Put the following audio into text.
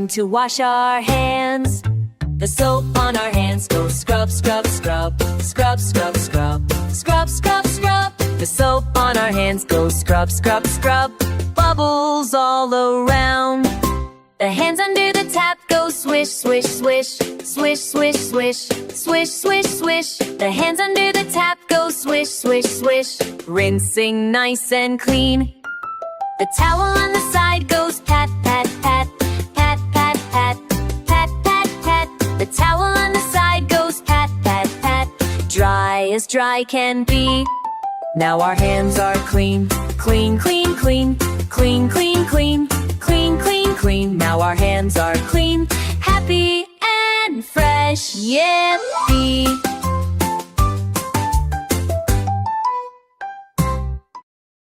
time to wash our hands. The soap on our hands goes scrub, scrub, scrub. Scrub, scrub, scrub. Scrub, scrub, scrub. The soap on our hands goes scrub, scrub, scrub. Bubbles all around. The hands under the tap go swish, swish, swish. Swish, swish, swish. Swish, swish, swish. The hands under the tap go swish, swish, swish. Rinsing nice and clean. The towel on the side goes pat, pat, pat. Pat, pat, pat. Pat, pat, pat. The towel on the side goes pat, pat, pat. Dry as dry can be. Now our hands are clean. Clean, clean, clean. Clean, clean, clean. Clean, clean, clean. Now our hands are clean. Happy and fresh. Yippee!